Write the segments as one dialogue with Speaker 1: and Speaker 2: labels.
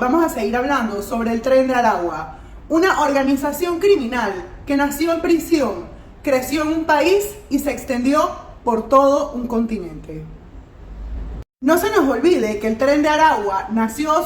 Speaker 1: vamos a seguir hablando sobre el Tren de Aragua, una organización criminal que nació en prisión, creció en un país y se extendió por todo un continente. No se nos olvide que el Tren de Aragua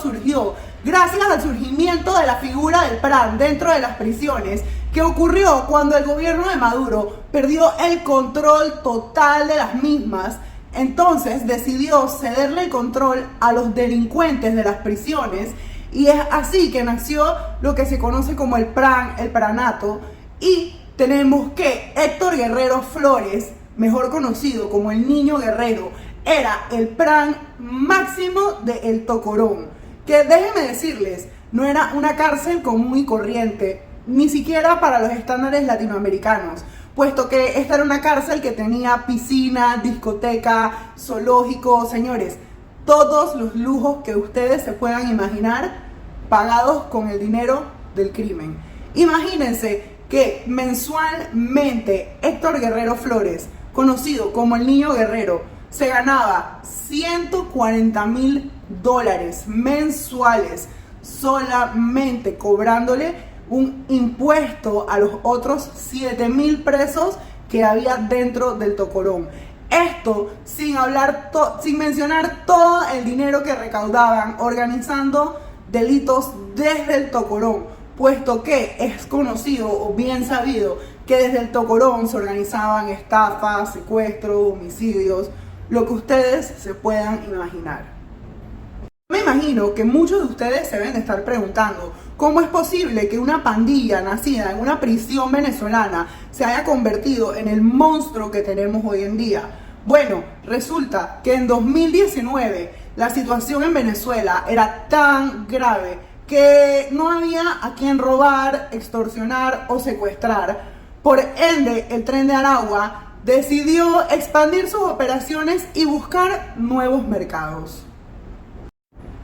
Speaker 1: surgió gracias al surgimiento de la figura del PRAN dentro de las prisiones, que ocurrió cuando el gobierno de Maduro perdió el control total de las mismas. Entonces decidió cederle el control a los delincuentes de las prisiones, y es así que nació lo que se conoce como el PRAN, el pranato. Y tenemos que Héctor Guerrero Flores, mejor conocido como el Niño Guerrero, era el PRAN máximo de El Tocorón, que déjenme decirles, no era una cárcel común y corriente, ni siquiera para los estándares latinoamericanos, puesto que esta era una cárcel que tenía piscina, discoteca, zoológico, señores, todos los lujos que ustedes se puedan imaginar, pagados con el dinero del crimen. Imagínense que mensualmente Héctor Guerrero Flores, conocido como el Niño Guerrero, se ganaba $140,000 mensuales solamente cobrándole un impuesto a los otros 7,000 presos que había dentro del Tocorón. Esto sin mencionar todo el dinero que recaudaban organizando delitos desde el Tocorón, puesto que es conocido o bien sabido que desde el Tocorón se organizaban estafas, secuestros, homicidios, lo que ustedes se puedan imaginar. Me imagino que muchos de ustedes se deben de estar preguntando cómo es posible que una pandilla nacida en una prisión venezolana se haya convertido en el monstruo que tenemos hoy en día. Bueno, resulta que en 2019 la situación en Venezuela era tan grave que no había a quien robar, extorsionar o secuestrar. Por ende, el Tren de Aragua decidió expandir sus operaciones y buscar nuevos mercados.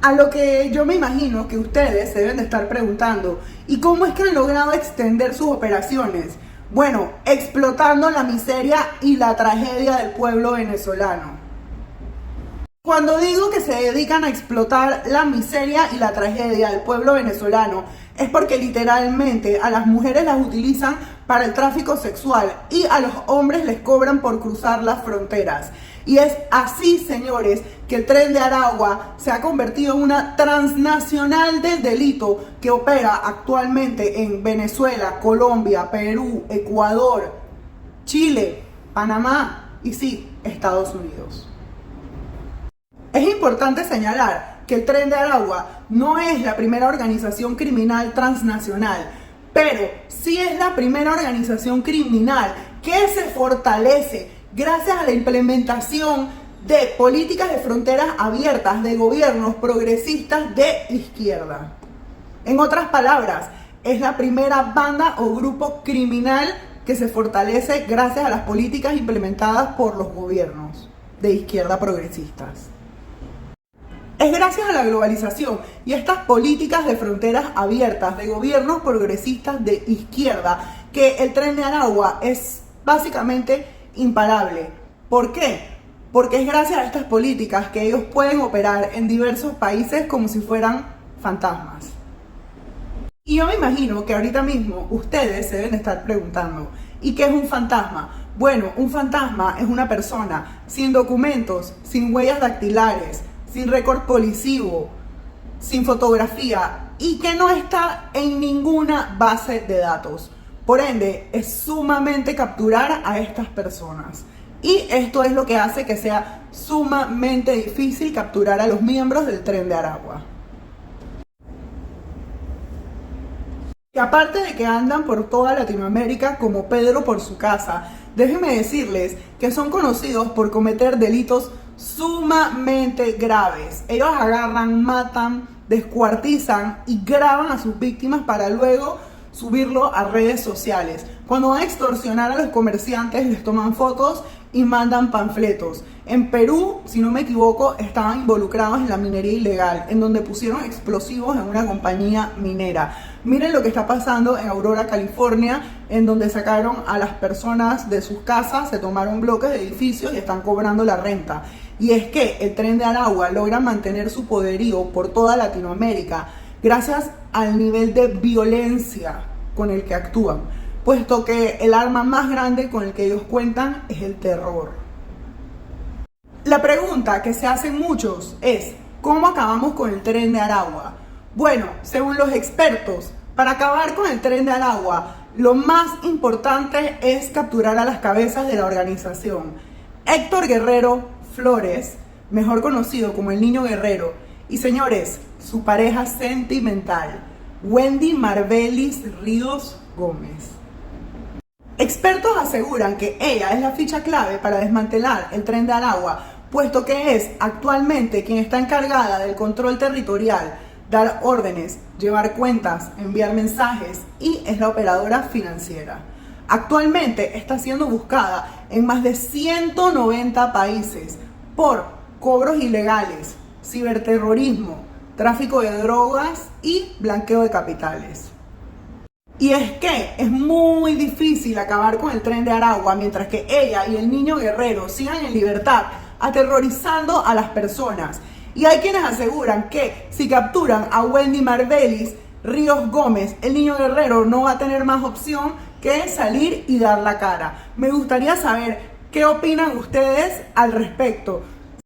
Speaker 1: A lo que yo me imagino que ustedes se deben de estar preguntando, ¿y cómo es que han logrado extender sus operaciones? Bueno, explotando la miseria y la tragedia del pueblo venezolano. Cuando digo que se dedican a explotar la miseria y la tragedia del pueblo venezolano, es porque literalmente a las mujeres las utilizan para el tráfico sexual y a los hombres les cobran por cruzar las fronteras. Y es así, señores, que el Tren de Aragua se ha convertido en una transnacional del delito que opera actualmente en Venezuela, Colombia, Perú, Ecuador, Chile, Panamá y sí, Estados Unidos. Es importante señalar que el Tren de Aragua no es la primera organización criminal transnacional, pero sí es la primera organización criminal que se fortalece gracias a la implementación de políticas de fronteras abiertas de gobiernos progresistas de izquierda. En otras palabras, es la primera banda o grupo criminal que se fortalece gracias a las políticas implementadas por los gobiernos de izquierda progresistas. Es gracias a la globalización y estas políticas de fronteras abiertas de gobiernos progresistas de izquierda que el Tren de Aragua es básicamente imparable. ¿Por qué? Porque es gracias a estas políticas que ellos pueden operar en diversos países como si fueran fantasmas. Y yo me imagino que ahorita mismo ustedes se deben estar preguntando, ¿y qué es un fantasma? Bueno, un fantasma es una persona sin documentos, sin huellas dactilares, sin récord policivo, sin fotografía y que no está en ninguna base de datos. Por ende, es sumamente capturar a estas personas. Y esto es lo que hace que sea sumamente difícil capturar a los miembros del Tren de Aragua. Y aparte de que andan por toda Latinoamérica como Pedro por su casa, déjenme decirles que son conocidos por cometer delitos sumamente graves. Ellos agarran, matan, descuartizan y graban a sus víctimas para luego subirlo a redes sociales. Cuando van a extorsionar a los comerciantes, les toman fotos y mandan panfletos. En Perú, si no me equivoco, estaban involucrados en la minería ilegal, en donde pusieron explosivos en una compañía minera. Miren lo que está pasando en Aurora, California, en donde sacaron a las personas de sus casas, se tomaron bloques de edificios y están cobrando la renta. Y es que el Tren de Aragua logra mantener su poderío por toda Latinoamérica gracias al nivel de violencia con el que actúan, puesto que el arma más grande con el que ellos cuentan es el terror. La pregunta que se hacen muchos es, ¿cómo acabamos con el Tren de Aragua? Bueno, según los expertos, para acabar con el Tren de Aragua, lo más importante es capturar a las cabezas de la organización. Héctor Guerrero Flores, mejor conocido como el Niño Guerrero, y señores, su pareja sentimental, Wendy Marbelis Ríos Gómez. Expertos aseguran que ella es la ficha clave para desmantelar el Tren de Aragua, puesto que es actualmente quien está encargada del control territorial, dar órdenes, llevar cuentas, enviar mensajes y es la operadora financiera. Actualmente está siendo buscada en más de 190 países por cobros ilegales, ciberterrorismo, tráfico de drogas y blanqueo de capitales. Y es que es muy difícil acabar con el Tren de Aragua mientras que ella y el Niño Guerrero sigan en libertad, aterrorizando a las personas. Y hay quienes aseguran que si capturan a Wendy Marbelis Ríos Gómez, el Niño Guerrero no va a tener más opción que salir y dar la cara. Me gustaría saber qué opinan ustedes al respecto.